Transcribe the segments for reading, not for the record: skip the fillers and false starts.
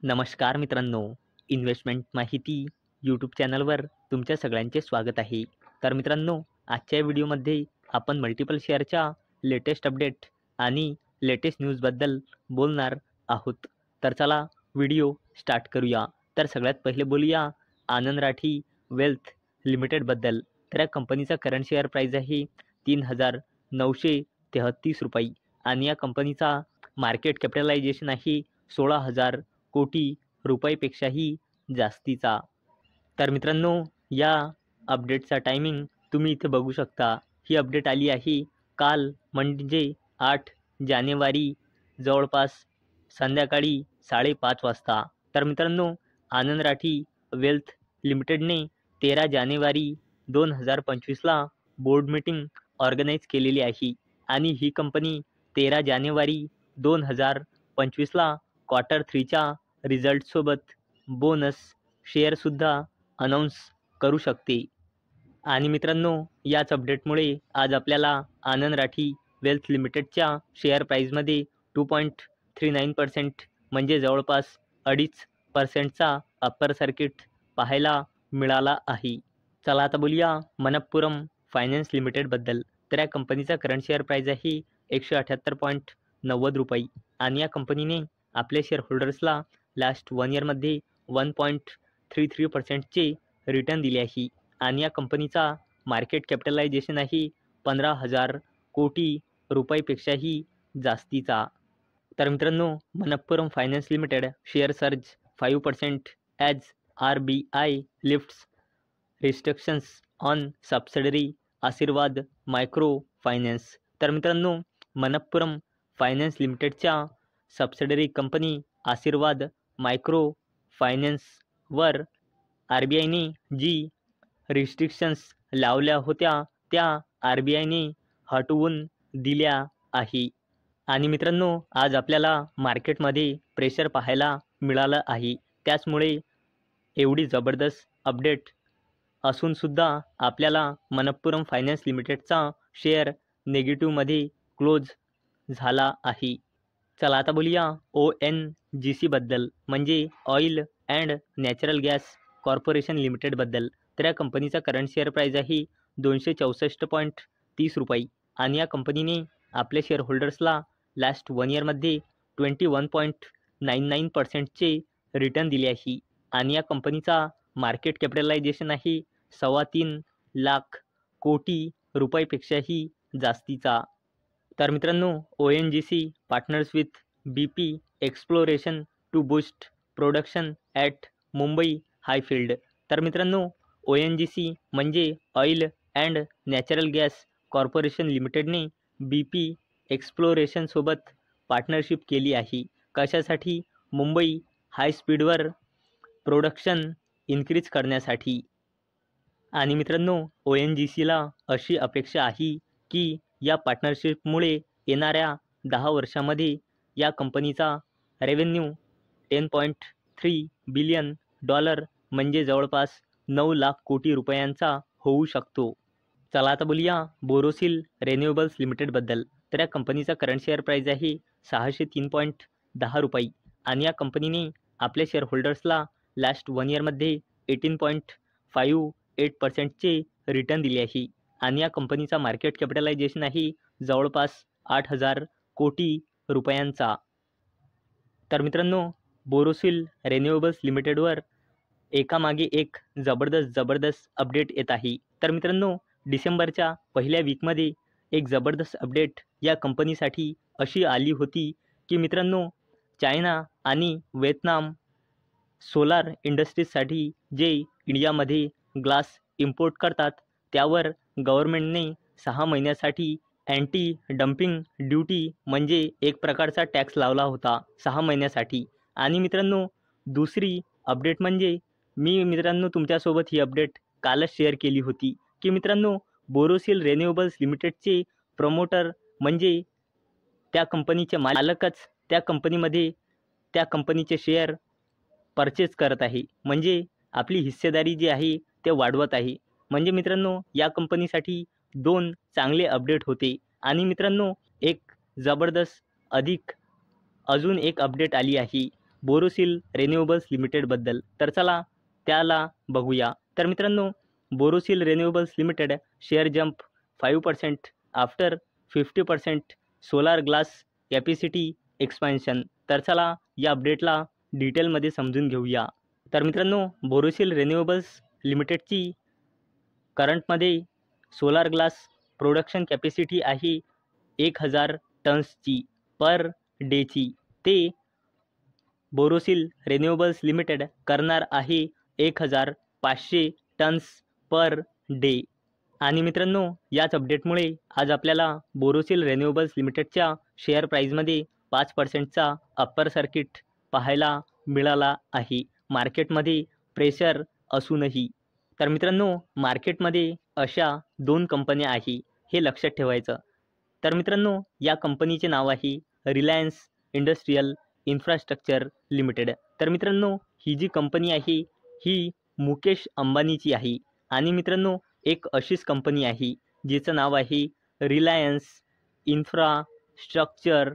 नमस्कार मित्रांनो, इन्व्हेस्टमेंट माहिती यूट्यूब चॅनलवर तुमच्या सगळ्यांचे स्वागत आहे. तर मित्रांनो, आजच्या व्हिडिओमध्ये आपण मल्टिपल शेअरच्या लेटेस्ट अपडेट आणि लेटेस्ट न्यूजबद्दल बोलणार आहोत. तर चला व्हिडिओ स्टार्ट करूया. तर सगळ्यात पहिले बोलूया आनंद राठी वेल्थ लिमिटेडबद्दल. तर या कंपनीचा करंट शेअर प्राईस आहे 3,933 रुपये आणि या कंपनीचा मार्केट कॅपिटलायझेशन आहे 16,000 कोटी रुपयापेक्षाही जास्तीचा. तर मित्रांनो, या अपडेटचा टायमिंग तुम्ही इथे बघू शकता. ही अपडेट आली आहे काल म्हणजे 8 जानेवारी जवळपास संध्याकाळी 5:30 वाजता. तर मित्रांनो, आनंद राठी वेल्थ लिमिटेडने 13 जानेवारी 2025ला बोर्ड मीटिंग ऑर्गनाईज केलेली आहे आणि ही कंपनी 13 जानेवारी 2025ला क्वार्टर 3च्या रिझल्टसोबत बोनस शेअरसुद्धा अनाऊन्स करू शकते. आणि मित्रांनो, याच अपडेटमुळे आज आपल्याला आनंद राठी वेल्थ लिमिटेडच्या शेअर प्राईजमध्ये 2.39% म्हणजे जवळपास 2.5%चा अप्पर सर्किट पाहायला मिळाला आहे. चला आता बोलूया मनप्पुरम फायनान्स लिमिटेडबद्दल. तर या कंपनीचा करंट शेअर प्राईज आहे 178.90 रुपये आणि या कंपनीने आपल्या शेअर होल्डर्सला लास्ट 1 इयरमध्ये 1.33%चे रिटर्न दिले आहे आणि या कंपनीचा मार्केट कॅपिटलायझेशन आहे 15,000 कोटी रुपयापेक्षाही जास्तीचा. तर मित्रांनो, Manappuram finance limited share surge 5% as RBI lifts restrictions on subsidiary आशीर्वाद मायक्रो फायनान्स. तर मित्रांनो, मनप्पुरम फायनान्स लिमिटेडच्या सबसिडरी कंपनी आशीर्वाद मायक्रो फायनान्सवर RBIने जी रिस्ट्रिक्शन्स लावल्या होत्या त्या RBIने हटवून दिल्या आहे. आणि मित्रांनो, आज आपल्याला मार्केटमध्ये प्रेशर पाहायला मिळालं आहे. त्याचमुळे एवढी जबरदस्त अपडेट असूनसुद्धा आपल्याला मनप्पुरम फायनान्स लिमिटेडचा शेअर नेगेटिव्हमध्ये क्लोज झाला आहे. चला आता बोलूया ONGCबद्दल म्हणजे oil and natural gas corporation लिमिटेडबद्दल. तर या कंपनीचा करंट शेअर प्राईज आहे 264.30 रुपये आणि या कंपनीने आपल्या शेअर होल्डर्सला लास्ट 1 इयरमध्ये 21.99%चे रिटर्न दिले आहे आणि या कंपनीचा मार्केट कॅपिटलायझेशन आहे 3.25 लाख कोटी रुपयापेक्षाही जास्तीचा. तर मित्रांनो, ONGC partners with BP exploration to boost production at Mumbai high field. तर मित्रांनो, ONGC म्हणजे oil and natural gas corporation लिमिटेडने BP एक्सप्लोरेशनसोबत पार्टनरशिप केली आहे. कशासाठी? मुंबई हाय स्पीडवर प्रोडक्शन इन्क्रीज करण्यासाठी. आणि मित्रांनो, ONGCला अशी अपेक्षा आहे की या पार्टनरशिपमुळे येणाऱ्या 10 वर्षामध्ये या कंपनीचा रेव्हेन्यू $10.3 बिलियन म्हणजे जवळपास 9 लाख कोटी रुपयांचा होऊ शकतो. चला आता बोलूया बोरोसिल रिन्युएबल्स लिमिटेडबद्दल. तर या कंपनीचा करंट शेअर प्राईज आहे 603.10 रुपये आणि या कंपनीने आपल्या शेअर होल्डर्सला लास्ट 1 इयरमध्ये 18.58%चे रिटर्न दिले आहे आणि या कंपनीचा मार्केट कॅपिटलायझेशन आहे जवळपास 8,000 कोटी रुपयांचा. तर मित्रांनो, बोरोसिल रिन्युएबल्स लिमिटेडवर एकामागे एक जबरदस्त अपडेट येत आहे. तर मित्रांनो, डिसेंबरच्या पहिल्या वीकमध्ये एक जबरदस्त अपडेट या कंपनीसाठी अशी आली होती की मित्रांनो, चायना आणि व्हिएतनाम सोलार इंडस्ट्रीजसाठी जे इंडियामध्ये ग्लास इम्पोर्ट करतात त्यावर गव्हर्नमेंटने 6 महिन्यासाठी अँटी डम्पिंग ड्युटी म्हणजे एक प्रकारचा टॅक्स लावला होता 6 महिन्यासाठी. आणि मित्रांनो, दुसरी अपडेट म्हणजे मी मित्रांनो तुमच्यासोबत ही अपडेट कालच शेअर केली होती की मित्रांनो, बोरोसिल रिन्युएबल्स लिमिटेडचे प्रमोटर म्हणजे त्या कंपनीचे मालकच त्या कंपनीमध्ये त्या कंपनीचे शेअर परचेस करत आहे. म्हणजे आपली हिस्सेदारी जी आहे ते वाढवत आहे. म्हणजे मित्रांनो, या कंपनीसाठी 2 चांगले अपडेट होते. आणि मित्रांनो, एक जबरदस्त अजून एक अपडेट आली आहे. बोरोसिल रिन्युएबल्स लिमिटेडबद्दल. तर चला त्याला बघूया. तर मित्रांनो, Borosil renewables limited share jump 5% after 50% solar glass capacity expansion. तर चला या अपडेटला डिटेलमध्ये समजून घेऊया. तर मित्रांनो, बोरोसिल रिन्युएबल्स लिमिटेडची करंटमध्ये सोलार ग्लास प्रोडक्शन कॅपॅसिटी आहे 1000 टन्सची पर डेची. ते बोरोसिल रिन्युएबल्स लिमिटेड करणार आहे 1500 टन्स पर डे. आणि मित्रांनो, याच अपडेटमुळे आज आपल्याला बोरोसिल रिन्युएबल्स लिमिटेडच्या शेअर प्राईजमध्ये 5%चा अप्पर सर्किट पाहायला मिळाला आहे, मार्केटमध्ये प्रेशर असूनही. तर मित्रांनो, मार्केटमध्ये अशा 2 कंपन्या आहे, हे लक्षात ठेवायचं. तर मित्रांनो, या कंपनीचे नाव आहे रिलायन्स इंडस्ट्रियल इन्फ्रास्ट्रक्चर लिमिटेड. तर मित्रांनो, ही जी कंपनी आहे ही मुकेश अंबानीची आहे. आणि मित्रांनो, एक अशीच कंपनी आहे जिचं नाव आहे रिलायन्स इन्फ्रास्ट्रक्चर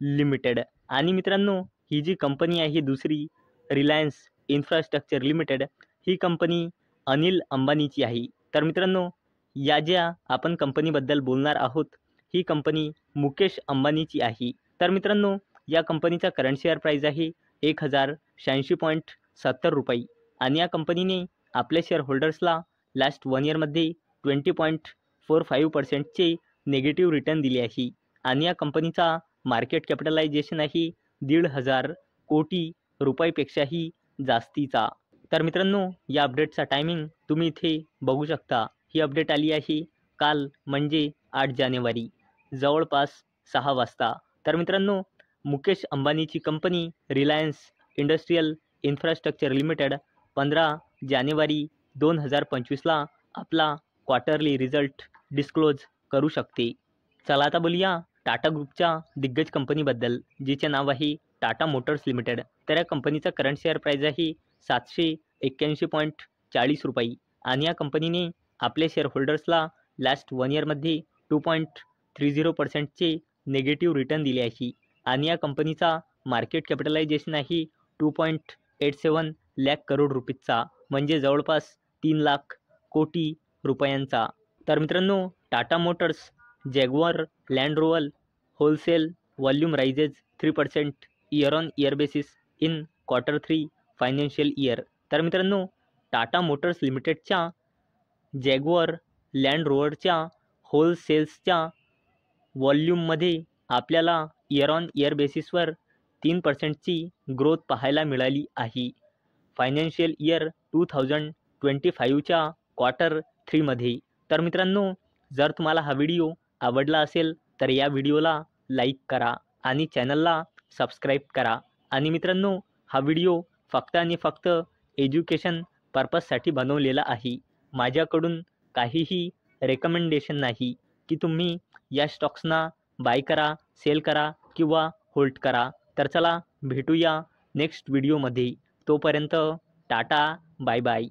लिमिटेड. आणि मित्रांनो, ही जी कंपनी आहे दुसरी रिलायन्स इन्फ्रास्ट्रक्चर लिमिटेड, ही कंपनी अनिल अंबानीची आहे. तर मित्रांनो, या ज्या आपण कंपनीबद्दल बोलणार आहोत ही कंपनी मुकेश अंबानीची आहे. तर मित्रांनो, या कंपनीचा करंट शेअर प्राईज आहे 1086.70 रुपये. आणि या कंपनीने आपल्या शेअर होल्डर्सला लास्ट 1 इयरमध्ये 20.45%चे नेगेटिव्ह रिटर्न दिले आहे. आणि या कंपनीचा मार्केट कॅपिटलायझेशन आहे 1,500 कोटी रुपयापेक्षाही जास्तीचा. तर मित्रांनो, या अपडेटचा टायमिंग तुम्ही इथे बघू शकता. ही अपडेट आली आहे काल म्हणजे 8 जानेवारी जवळपास 6 वाजता. तर मित्रांनो, मुकेश अंबानीची company Reliance industrial infrastructure limited 15 जानेवारी 2025ला आपला क्वार्टरली रिझल्ट डिस्क्लोज करू शकते. चला आता बोलूया टाटा ग्रुपच्या दिग्गज कंपनीबद्दल, जिचे नाव आहे टाटा मोटर्स लिमिटेड. तर या कंपनीचा करंट शेअर प्राईज आहे 781.40 रुपये. आणि या कंपनीने आपल्या शेअर होल्डर्सला लास्ट 1 इयरमध्ये 2.30%चे नेगेटिव्ह रिटर्न दिले आहे. आणि या कंपनीचा मार्केट कॅपिटलायझेशन आहे 2.87 लाख करोड रुपीजचा, म्हणजे जवळपास 3 लाख कोटी रुपयांचा. तर मित्रांनो, Tata Motors Jaguar land Rover wholesale volume rises 3% year on year basis in Q3 financial year. तर मित्रांनो, टाटा मोटर्स लिमिटेडच्या जॅग्वार लँड रोव्हरच्या होलसेल्सच्या व्हॉल्यूममध्ये आपल्याला इयर ऑन इयर बेसिसवर 3%ची ग्रोथ पाहायला मिळाली आहे फायनान्शियल इयर 2025च्या Q3मध्ये. तर मित्रांनो, जर तुम्हाला हा व्हिडिओ आवडला असेल तर या व्हिडिओला लाईक करा आणि चॅनलला सबस्क्राईब करा. आणि मित्रांनो, हा व्हिडिओ फक्त आणि फक्त एज्युकेशन पर्पजसाठी बनवलेला आहे. माझ्याकडून काहीही रेकमेंडेशन नाही की तुम्ही या स्टॉक्सना बाय करा, सेल करा किंवा होल्ड करा. तर चला भेटूया नेक्स्ट व्हिडिओमध्ये. तोपर्यंत टाटा, बाय बाय.